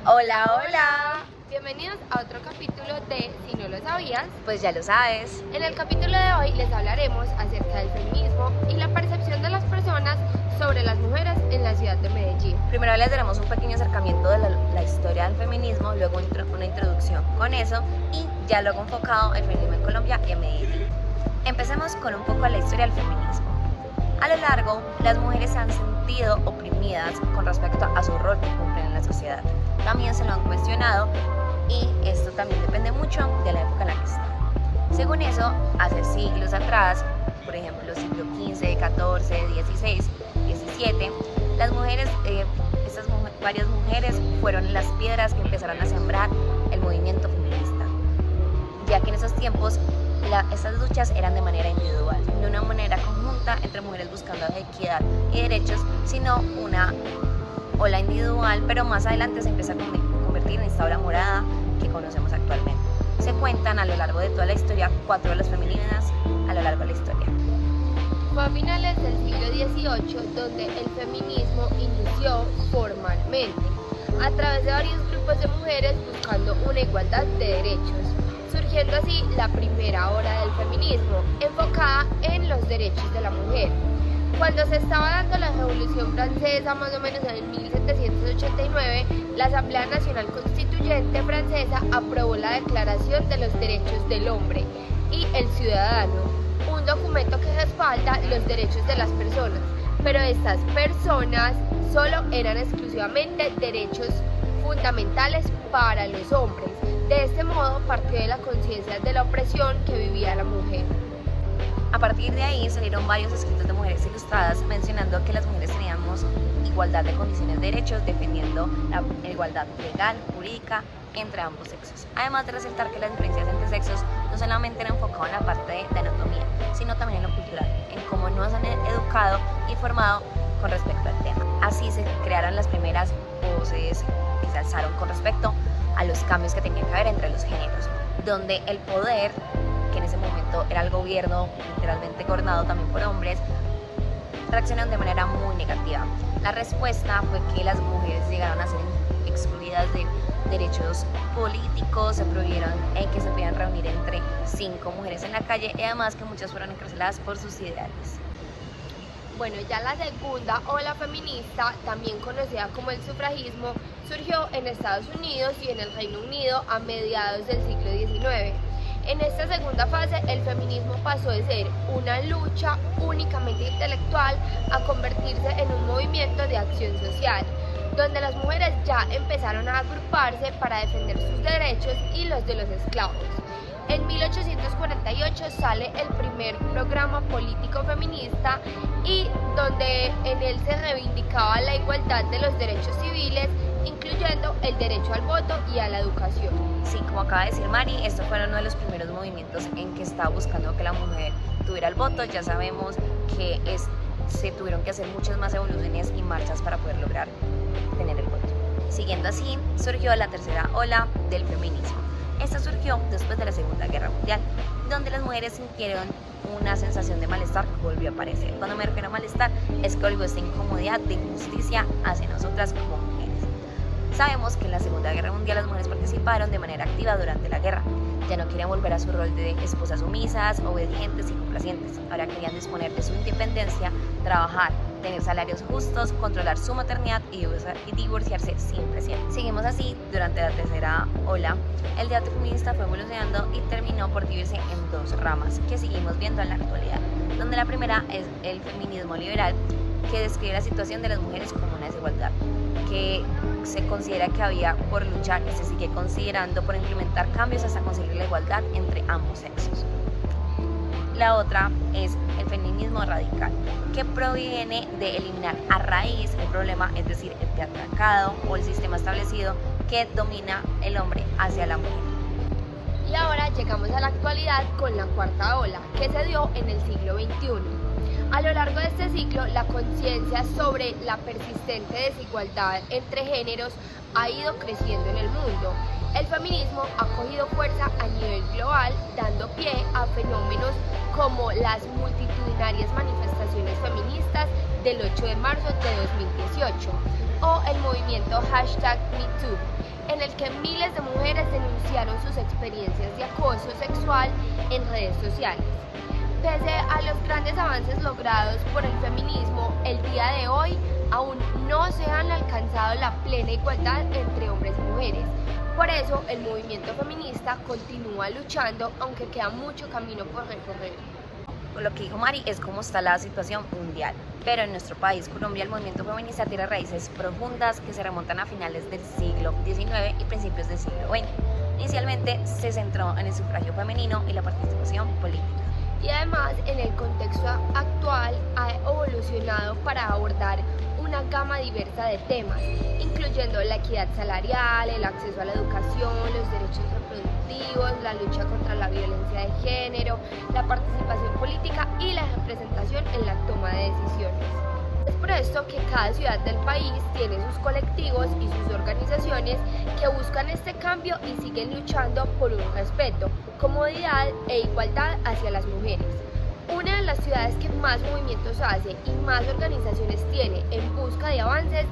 Hola, hola. Bienvenidos a otro capítulo de Si no lo sabías. Pues ya lo sabes. En el capítulo de hoy les hablaremos acerca del feminismo y la percepción de las personas sobre las mujeres en la ciudad de Medellín. Primero les daremos un pequeño acercamiento de la historia del feminismo, luego una introducción con eso y ya luego enfocado el feminismo en Colombia y en Medellín. Empecemos con un poco de la historia del feminismo. A lo largo, las mujeres se han sentido oprimidas con respecto a su rol que cumplen en la sociedad. También se lo han cuestionado y esto también depende mucho de la época en la que están. Según eso, hace siglos atrás, por ejemplo, siglo XV, XIV, XVI, XVII, las mujeres, varias mujeres fueron las piedras que empezaron a sembrar el movimiento feminista, ya que en esos tiempos estas luchas eran de manera individual, no una manera conjunta entre mujeres buscando equidad y derechos, sino una ola individual, pero más adelante se empieza a convertir en esta ola morada que conocemos actualmente. Se cuentan a lo largo de toda la historia 4 olas femeninas a lo largo de la historia. Fue a finales del siglo XVIII donde el feminismo inició formalmente, a través de varios grupos de mujeres buscando una igualdad de derechos, surgiendo así la primera ola del feminismo, enfocada en los derechos de la mujer. Cuando se estaba dando la Revolución Francesa, más o menos en 1789, la Asamblea Nacional Constituyente francesa aprobó la Declaración de los Derechos del Hombre y el Ciudadano, un documento que respalda los derechos de las personas, pero estas personas solo eran exclusivamente derechos fundamentales para los hombres. De este modo partió de la conciencia de la opresión que vivía la mujer. A partir de ahí salieron varios escritos de mujeres ilustradas mencionando que las mujeres teníamos igualdad de condiciones de derechos, defendiendo la igualdad legal, jurídica, entre ambos sexos. Además de resaltar que las diferencias entre sexos no solamente eran enfocadas en la parte de anatomía, sino también en lo cultural, en cómo nos han educado y formado con respecto al tema. Así se crearon las primeras voces que se alzaron con respecto a los cambios que tenían que haber entre los géneros, donde el poder, que en ese momento era el gobierno literalmente gobernado también por hombres, reaccionaron de manera muy negativa. La respuesta fue que las mujeres llegaron a ser excluidas de derechos políticos, se prohibieron que se pudieran reunir entre 5 mujeres en la calle y además que muchas fueron encarceladas por sus ideales. Bueno, ya la segunda ola feminista, también conocida como el sufragismo, surgió en Estados Unidos y en el Reino Unido a mediados del siglo XIX. En esta segunda fase, el feminismo pasó de ser una lucha únicamente intelectual a convertirse en un movimiento de acción social, donde las mujeres ya empezaron a agruparse para defender sus derechos y los de los esclavos. En 1848 sale el primer programa político feminista y donde en él se reivindicaba la igualdad de los derechos civiles, incluyendo el derecho al voto y a la educación. Sí, como acaba de decir Mari, estos fueron uno de los primeros movimientos en que estaba buscando que la mujer tuviera el voto. Ya sabemos que se tuvieron que hacer muchas más evoluciones y marchas para poder lograr tener el voto. Siguiendo así, surgió la tercera ola del feminismo. Esta surgió después de la Segunda Guerra Mundial, donde las mujeres sintieron una sensación de malestar que volvió a aparecer. Cuando me refiero a malestar, es que volvió esta incomodidad de injusticia hacia nosotras como mujeres. Sabemos que en la Segunda Guerra Mundial las mujeres participaron de manera activa durante la guerra. Ya no querían volver a su rol de esposas sumisas, obedientes y complacientes. Ahora querían disponer de su independencia, trabajar, tener salarios justos, controlar su maternidad y divorciarse sin presión. Seguimos así durante la tercera ola. El debate feminista fue evolucionando y terminó por dividirse en 2 ramas que seguimos viendo en la actualidad, donde la primera es el feminismo liberal, que describe la situación de las mujeres como una desigualdad, que se considera que había por luchar y se sigue considerando por implementar cambios hasta conseguir la igualdad entre ambos sexos. La otra es el feminismo radical, que proviene de eliminar a raíz el problema, es decir, el patriarcado o el sistema establecido que domina el hombre hacia la mujer. Y ahora llegamos a la actualidad con la cuarta ola, que se dio en el siglo XXI. A lo largo de este ciclo, la conciencia sobre la persistente desigualdad entre géneros ha ido creciendo en el mundo. El feminismo ha cogido fuerza a nivel global, dando pie a fenómenos como las multitudinarias manifestaciones feministas del 8 de marzo de 2018 o el movimiento #MeToo, sus experiencias de acoso sexual en redes sociales. Pese a los grandes avances logrados por el feminismo, el día de hoy aún no se han alcanzado la plena igualdad entre hombres y mujeres. Por eso el movimiento feminista continúa luchando, aunque queda mucho camino por recorrer. Lo que dijo Mari es cómo está la situación mundial, pero en nuestro país, Colombia, el movimiento feminista tiene raíces profundas que se remontan a finales del siglo XIX y principios del siglo XX. Inicialmente se centró en el sufragio femenino y la participación política. Y además, en el contexto actual ha evolucionado para abordar una gama diversa de temas, incluyendo la equidad salarial, el acceso a la educación, los derechos reproductivos, la lucha contra la violencia de género, la participación política y la representación en la toma de decisiones. Es por esto que cada ciudad del país tiene sus colectivos y sus organizaciones que buscan este cambio y siguen luchando por un respeto, comodidad e igualdad hacia las mujeres. Una de las ciudades que más movimientos hace y más organizaciones tiene en busca de avances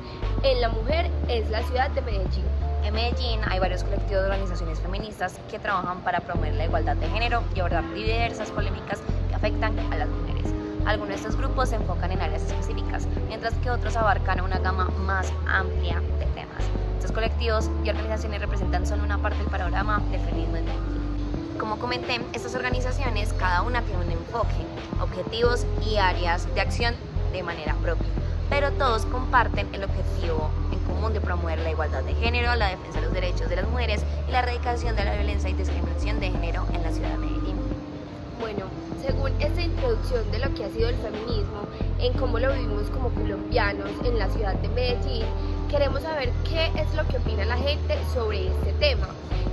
en la mujer es la ciudad de Medellín. En Medellín hay varios colectivos de organizaciones feministas que trabajan para promover la igualdad de género y abordar diversas polémicas que afectan a las mujeres. Algunos de estos grupos se enfocan en áreas específicas, mientras que otros abarcan una gama más amplia de temas. Estos colectivos y organizaciones representan solo una parte del panorama del feminismo en Medellín. Como comenté, estas organizaciones cada una tiene un enfoque, objetivos y áreas de acción de manera propia, pero todos comparten el objetivo en común de promover la igualdad de género, la defensa de los derechos de las mujeres y la erradicación de la violencia y discriminación de género en la ciudad de Medellín. Bueno, según esta introducción de lo que ha sido el feminismo, en cómo lo vivimos como colombianos en la ciudad de Medellín, queremos saber qué es lo que opina la gente sobre este tema,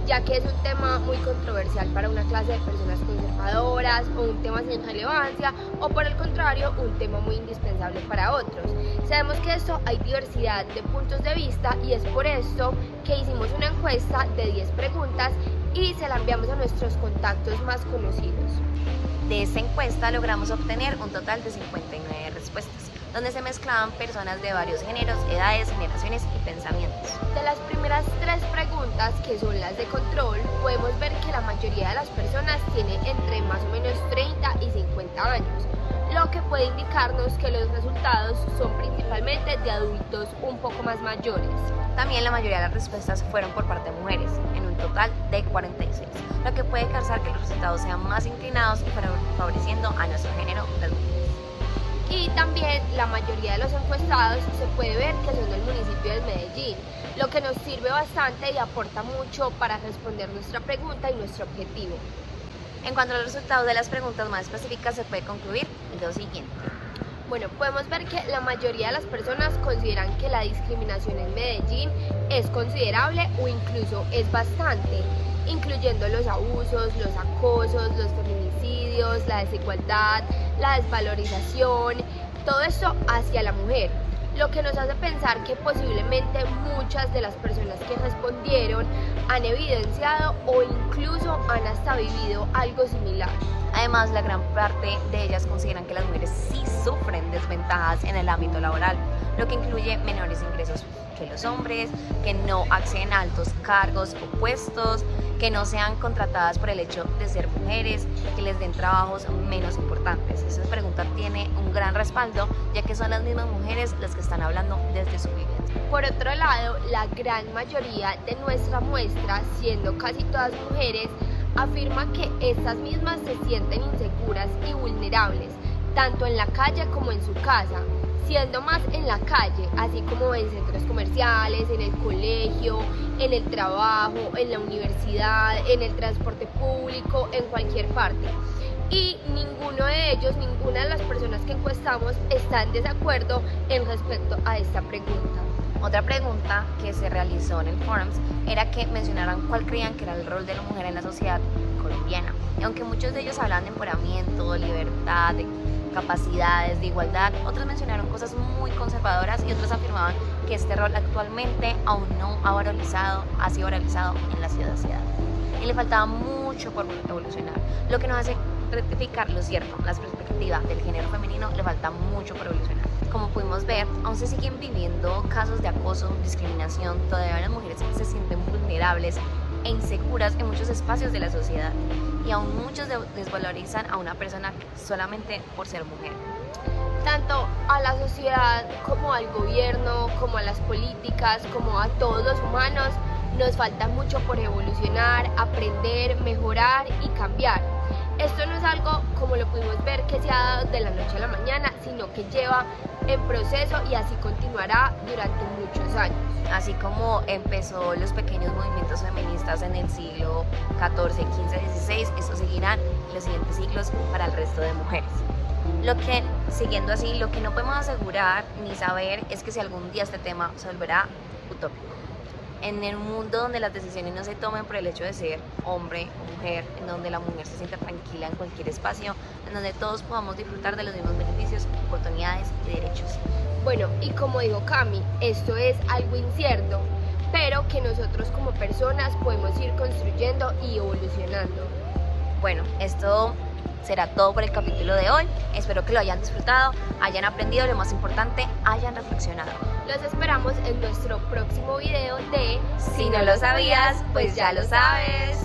ya que es un tema muy controversial para una clase de personas conservadoras o un tema sin relevancia o por el contrario un tema muy indispensable para otros. Sabemos que esto hay diversidad de puntos de vista y es por esto que hicimos una encuesta de 10 preguntas y se la enviamos a nuestros contactos más conocidos. De esta encuesta logramos obtener un total de 59 respuestas, donde se mezclaban personas de varios géneros, edades, generaciones y pensamientos. De las primeras 3 preguntas, que son las de control, podemos ver que la mayoría de las personas tiene entre más o menos 30 y 50 años, lo que puede indicarnos que los resultados son principalmente de adultos un poco más mayores. También la mayoría de las respuestas fueron por parte de mujeres, en un total de 46, lo que puede causar que los resultados sean más inclinados y favoreciendo a nuestro género, las mujeres. Y también la mayoría de los encuestados se puede ver que son del municipio de Medellín, lo que nos sirve bastante y aporta mucho para responder nuestra pregunta y nuestro objetivo. En cuanto a los resultados de las preguntas más específicas, se puede concluir lo siguiente. Bueno, podemos ver que la mayoría de las personas consideran que la discriminación en Medellín es considerable o incluso es bastante, incluyendo los abusos, los acosos, los feminicidios, la desigualdad, la desvalorización, todo esto hacia la mujer, lo que nos hace pensar que posiblemente muchas de las personas que respondieron han evidenciado o incluso han hasta vivido algo similar. Además, la gran parte de ellas consideran que las mujeres sí sufren desventajas en el ámbito laboral, lo que incluye menores ingresos que los hombres, que no acceden a altos cargos o puestos, que no sean contratadas por el hecho de ser mujeres, que les den trabajos menos importantes. Esa pregunta tiene un gran respaldo, ya que son las mismas mujeres las que están hablando desde su vivencia. Por otro lado, la gran mayoría de nuestra muestra, siendo casi todas mujeres, afirma que estas mismas se sienten inseguras y vulnerables, tanto en la calle como en su casa, siendo más en la calle, así como en centros comerciales, en el colegio, en el trabajo, en la universidad, en el transporte público, en cualquier parte. Y ninguno de ellos, ninguna de las personas que encuestamos está en desacuerdo en respecto a esta pregunta. Otra pregunta que se realizó en el Forums era que mencionaran cuál creían que era el rol de la mujer en la sociedad colombiana. Y aunque muchos de ellos hablan de empoderamiento, libertad, de capacidades, de igualdad, otros mencionaron cosas muy conservadoras y otros afirmaban que este rol actualmente aún no ha sido valorizado en la sociedad. Y le faltaba mucho por evolucionar, lo que nos hace rectificar lo cierto, la perspectiva del género femenino le falta mucho por evolucionar. Como pudimos ver, aún se siguen viviendo casos de acoso, discriminación, todavía las mujeres se sienten vulnerables e inseguras en muchos espacios de la sociedad, y aún muchos desvalorizan a una persona solamente por ser mujer. Tanto a la sociedad como al gobierno, como a las políticas, como a todos los humanos, nos falta mucho por evolucionar, aprender, mejorar y cambiar. Esto no es algo, como lo pudimos ver, que se ha dado de la noche a la mañana, sino que lleva en proceso y así continuará durante muchos años. Así como empezó los pequeños movimientos feministas en el siglo XIV, XV, XVI, esto seguirá en los siguientes siglos para el resto de mujeres. Siguiendo así, lo que no podemos asegurar ni saber es que si algún día este tema se volverá utópico. En el mundo donde las decisiones no se tomen por el hecho de ser hombre o mujer, en donde la mujer se sienta tranquila en cualquier espacio, en donde todos podamos disfrutar de los mismos beneficios, oportunidades y derechos. Bueno, y como dijo Cami, esto es algo incierto, pero que nosotros como personas podemos ir construyendo y evolucionando. Bueno, esto será todo por el capítulo de hoy. Espero que lo hayan disfrutado, hayan aprendido, lo más importante, hayan reflexionado. Los esperamos en nuestro próximo video de Si no lo sabías, pues ya lo sabes.